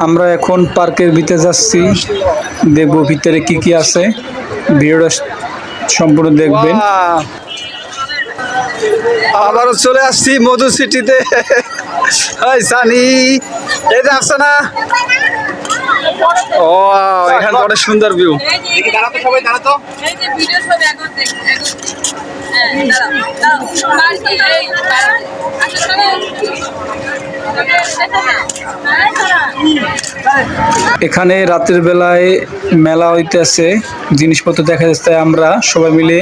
আমরা এখন পার্কের ভিতরে যাচ্ছি, দেখবো ভিতরে কি কি আছে। ভিডিওটা সম্পূর্ণ দেখবেন। আবারও চলে আসছি মধু সিটিতে। সানি এই যে আসছে না? ও এখানে অনেক সুন্দর ভিউ। দাঁড়াতো সবাই দাঁড়াতো। এই যে ভিডিও সব এখন দেখুন। হ্যাঁ দাঁড়াও এখানে রাতের বেলায় মেলা হইতেছে, জিনিসপত্র দেখা যাচ্ছে, আমরা সবাই মিলে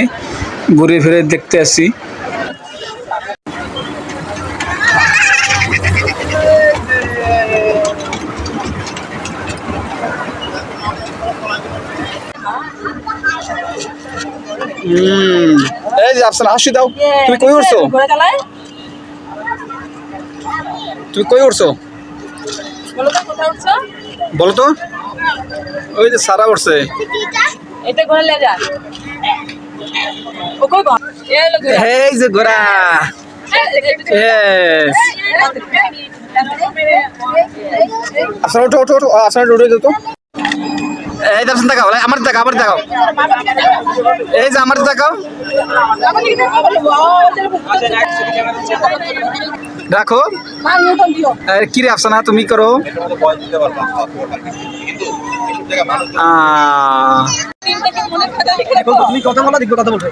ঘুরে ফিরে দেখতে আসি। এই যে আফসানা হাসি দাও। তুমি কই উঠছো? তুমি কই উঠছো বলো তো? ওই যে সারা উঠছে। এটা ঘোরা লে যা। ও কই গো? এই যে ঘোড়া। Yes. আফসানা ওঠো ওঠো ওঠো। আফসানা উঠে দাও তো। এই দর্শন দেখাও, আমার দেখাও, আমার দেখাও। এই যে আমার দেখাও। রাখো। কি রে আফসানা তুমি করো? তুমি কথা বলো, দেখো কথা বলছো।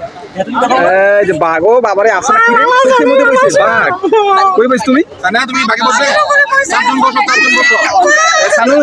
এই যে বাঘ, ও বাবারে আফসানা কি রে? চোখের মধ্যে বসে বাঘ। কই বসছ তুমি? না তুমি বাঘে বসে। চারজন বসো, চারজন বসো। সানু